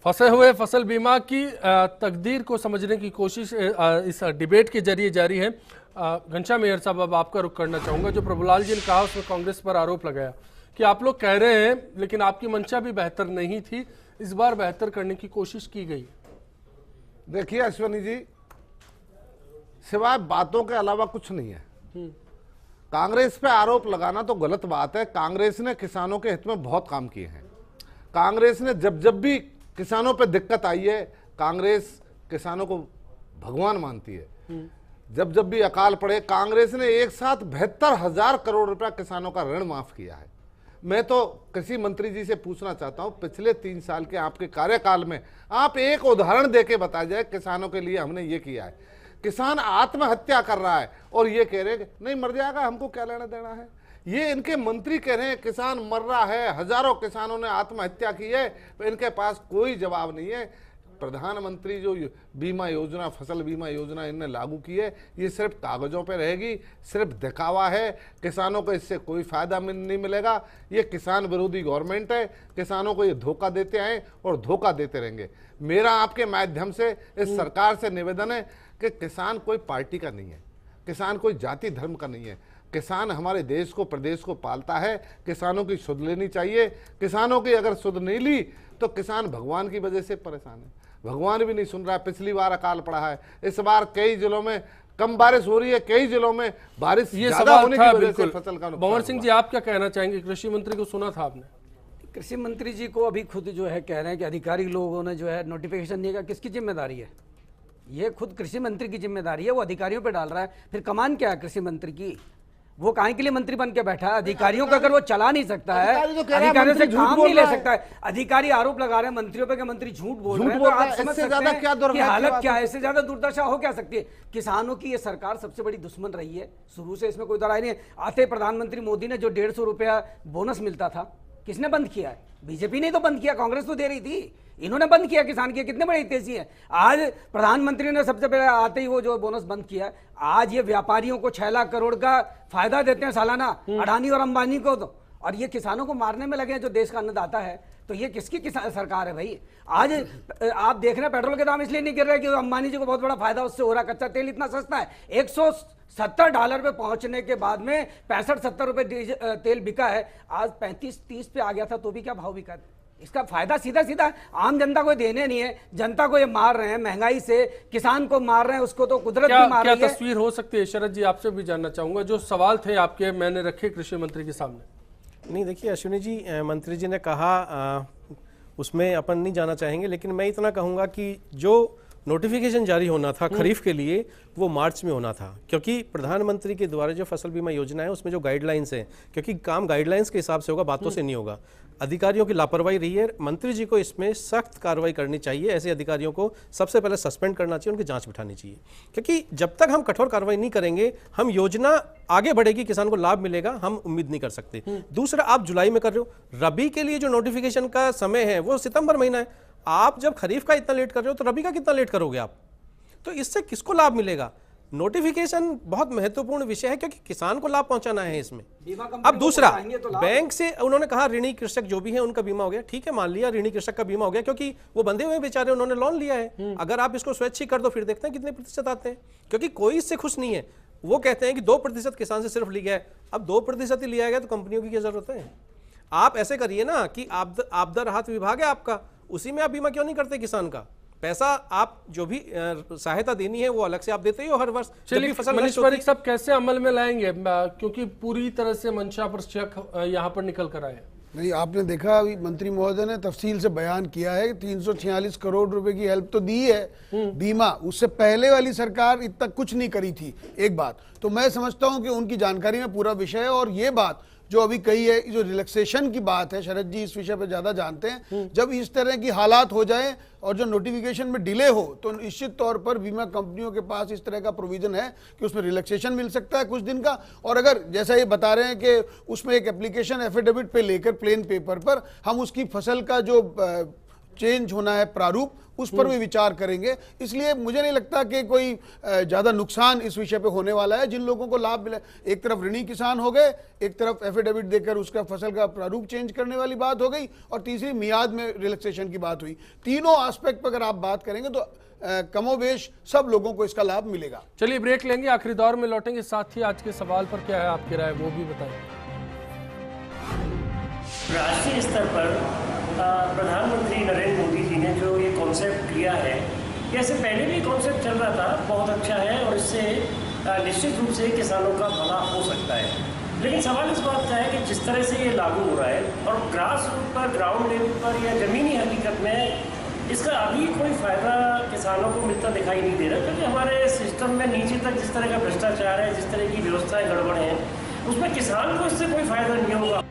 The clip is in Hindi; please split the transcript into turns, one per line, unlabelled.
फंसे हुए फसल बीमा की तकदीर को समझने की कोशिश इस डिबेट के जरिए जारी है। घनश्याम मेयर साहब, अब आपका रुख करना चाहूंगा। जो प्रभुलाल जी ने कहा उसमें कांग्रेस पर आरोप लगाया कि आप लोग कह रहे हैं लेकिन आपकी मंशा भी बेहतर नहीं थी, इस बार बेहतर करने की कोशिश की गई।
देखिए अश्विनी जी, सिवाय बातों के अलावा कुछ नहीं है। कांग्रेस पे आरोप लगाना तो गलत बात है। कांग्रेस ने किसानों के हित में बहुत काम किए हैं। कांग्रेस ने जब जब भी किसानों पे दिक्कत आई है, कांग्रेस किसानों को भगवान मानती है। जब जब भी अकाल पड़े, कांग्रेस ने एक साथ 72,000 करोड़ रुपया किसानों का ऋण माफ किया है। मैं तो कृषि मंत्री जी से पूछना चाहता हूं, पिछले 3 साल के आपके कार्यकाल में आप एक उदाहरण देके बता जाए किसानों के लिए हमने ये किया है। किसान आत्महत्या कर रहा है और ये कह रहे हैं नहीं मर जाएगा, हमको क्या लेना देना है। ये इनके मंत्री कह रहे हैं किसान मर रहा है, हजारों किसानों ने आत्महत्या की है, इनके पास कोई जवाब नहीं है। प्रधानमंत्री जो बीमा योजना, फसल बीमा योजना इनने लागू की है, ये सिर्फ कागजों पे रहेगी, सिर्फ दिखावा है। किसानों को इससे कोई फायदा नहीं मिलेगा। ये किसान विरोधी गवर्नमेंट है। किसानों को ये धोखा देते आए और धोखा देते रहेंगे। मेरा आपके माध्यम से इस सरकार से निवेदन है कि किसान कोई पार्टी का नहीं है, किसान कोई जाति धर्म का नहीं है। किसान हमारे देश को, प्रदेश को पालता है। किसानों की सुध लेनी चाहिए। किसानों की अगर सुध नहीं ली तो किसान भगवान की वजह से परेशान है। भगवान भी नहीं सुन रहा है। पिछली बार अकाल पड़ा है, इस बार कई जिलों में कम बारिश हो रही है, कई जिलों में बारिश ज्यादा होने की वजह से फसल का नुकसान।
भंवर सिंह जी, आप क्या कहना चाहेंगे? कृषि मंत्री को सुना था आपने?
कृषि मंत्री जी को अभी खुद जो है कह रहे हैं कि अधिकारी लोगों ने जो है नोटिफिकेशन दिया। किसकी जिम्मेदारी है? ये खुद कृषि मंत्री की जिम्मेदारी है, वो अधिकारियों पे डाल रहा है। फिर कमान क्या है कृषि मंत्री की? वो काहे के लिए मंत्री बन के बैठा है? अधिकारियों का अगर वो चला नहीं सकता है, अधिकारियों से काम नहीं ले सकता है, अधिकारी आरोप लगा रहे हैं मंत्रियों पे कि मंत्री झूठ बोल रहे हैं, तो आप समझ सकते हैं कि हालत क्या है। इससे ज्यादा दुर्दशा हो क्या सकती है? किसानों की ये सरकार सबसे बड़ी दुश्मन रही है शुरू से, इसमें कोई दरार नहीं है। आते प्रधानमंत्री मोदी ने जो 150 रुपया बोनस मिलता था, किसने बंद किया है? बीजेपी ने तो बंद किया, कांग्रेस तो दे रही थी, इन्होंने बंद किया। किसान की कितने बड़ी तेजी है। आज प्रधानमंत्री ने सबसे पहले आते ही वो जो बोनस बंद किया। आज ये व्यापारियों को 6 लाख करोड़ का फायदा देते हैं सालाना, अडानी और अंबानी को तो, और ये किसानों को मारने में लगे हैं जो देश का अन्नदाता है। तो ये किसकी किसान सरकार है भाई? आज आप देख रहे हैं पेट्रोल के दाम इसलिए नहीं गिर रहे कि अंबानी जी को बहुत बड़ा फायदा उससे हो रहा है। कच्चा तेल इतना सस्ता है, $170 पे पहुंचने के बाद में 65-70 रुपए तेल बिका है। आज 35-30 पे आ गया था तो भी क्या भाव बिका? इसका फायदा सीधा सीधा आम जनता को देने नहीं है। जनता को ये मार रहे हैं, महंगाई से किसान को मार रहे हैं, उसको तो कुदरत भी मार रही है।
क्या तस्वीर हो सकती है? शरद जी, आपसे भी जानना चाहूंगा। जो सवाल थे आपके, मैंने रखे कृषि मंत्री के सामने।
नहीं, देखिए अश्विनी जी, मंत्री जी ने कहा उसमें अपन नहीं जाना चाहेंगे, लेकिन मैं इतना कहूँगा कि जो नोटिफिकेशन जारी होना था खरीफ के लिए, वो मार्च में होना था, क्योंकि प्रधानमंत्री के द्वारा जो फसल बीमा योजना है उसमें जो गाइडलाइंस है, क्योंकि काम गाइडलाइंस के हिसाब से होगा, बातों से नहीं होगा। अधिकारियों की लापरवाही रही है। मंत्री जी को इसमें सख्त कार्रवाई करनी चाहिए। ऐसे अधिकारियों को सबसे पहले सस्पेंड करना चाहिए, उनकी जांच बिठानी चाहिए, क्योंकि जब तक हम कठोर कार्रवाई नहीं करेंगे, हम योजना आगे बढ़ेगी, किसान को लाभ मिलेगा, हम उम्मीद नहीं कर सकते। दूसरा, आप जुलाई में कर रहे हो, रबी के लिए जो नोटिफिकेशन का समय है वो सितंबर महीना है। आप जब खरीफ का इतना लेट कर रहे हो तो रबी का कितना लेट करोगे आप? तो इससे किसको लाभ मिलेगा? नोटिफिकेशन बहुत महत्वपूर्ण विषय है, क्योंकि किसान को लाभ पहुंचाना है इसमें। अब दूसरा, बैंक से उन्होंने कहा ऋणी कृषक जो भी है उनका बीमा हो गया। ठीक है, मान लिया ऋणी कृषक का बीमा हो गया, क्योंकि वो बंधे हुए बेचारे, उन्होंने लोन लिया है। अगर आप इसको स्वैच्छिक कर दो, फिर देखते हैं कितने प्रतिशत आते हैं, क्योंकि कोई इससे खुश नहीं है। वो कहते हैं कि 2% किसान से सिर्फ लिया है। अब 2% ही लिया गया तो कंपनियों की क्या जरूरत है? आप ऐसे करिए ना कि आपदा राहत विभाग है आपका, उसी में आप बीमा क्यों नहीं करते किसान का? पैसा आप जो भी सहायता देनी है वो अलग से आप देते ही हो हर वर्ष।
चलिए, मनीष पारिक साहब कैसे अमल में लाएंगे, क्योंकि पूरी तरह से मंशा पर शक यहाँ पर निकल कर आए?
नहीं, आपने देखा अभी मंत्री महोदय ने तफसील से बयान किया है। 346 करोड़ रुपए की हेल्प तो दी है बीमा, उससे पहले वाली सरकार इतना कुछ नहीं करी थी। एक बात तो मैं समझता हूं कि उनकी जानकारी में पूरा विषय है। और ये बात जो अभी कही है, जो रिलैक्सेशन की बात है, शरद जी इस विषय पर ज्यादा जानते हैं। जब इस तरह की हालात हो जाए और जो नोटिफिकेशन में डिले हो, तो निश्चित तौर पर बीमा कंपनियों के पास इस तरह का प्रोविजन है कि उसमें रिलैक्सेशन मिल सकता है कुछ दिन का। और अगर जैसा ये बता रहे हैं कि उसमें एक एप्लीकेशन एफिडेविट पे लेकर प्लेन पेपर पर हम उसकी फसल का जो चेंज होना है प्रारूप, उस पर भी विचार करेंगे। इसलिए मुझे नहीं लगता कि कोई ज़्यादा नुकसान इस विषय पे होने वाला है। जिन लोगों को लाभ मिले, एक तरफ ऋणी किसान हो गए, एक तरफ एफिडेविट देकर उसका फसल का प्रारूप चेंज करने वाली बात हो गई, और तीसरी मियाद में रिलैक्सेशन की बात हुई। तीनों एस्पेक्ट पर अगर आप बात करेंगे तो कमोबेश सब लोगों को इसका लाभ मिलेगा।
चलिए ब्रेक लेंगे, आखिरी दौर में लौटेंगे। साथ ही आज के सवाल पर क्या है आपकी राय, वो भी बताएं।
राष्ट्रीय स्तर पर प्रधानमंत्री नरेंद्र मोदी जी ने जो ये कॉन्सेप्ट लिया है, जैसे पहले भी कॉन्सेप्ट चल रहा था, बहुत अच्छा है और इससे निश्चित रूप से किसानों का भला हो सकता है। लेकिन सवाल इस बात का है कि जिस तरह से ये लागू हो रहा है और ग्रास रूट पर, ग्राउंड लेवल पर या ज़मीनी हकीकत में इसका अभी कोई फ़ायदा किसानों को मिलता दिखाई नहीं दे रहा, क्योंकि हमारे सिस्टम में नीचे तक जिस तरह का भ्रष्टाचार है, जिस तरह की व्यवस्थाएँ गड़बड़ हैं, उसमें किसान को इससे कोई फ़ायदा नहीं होगा।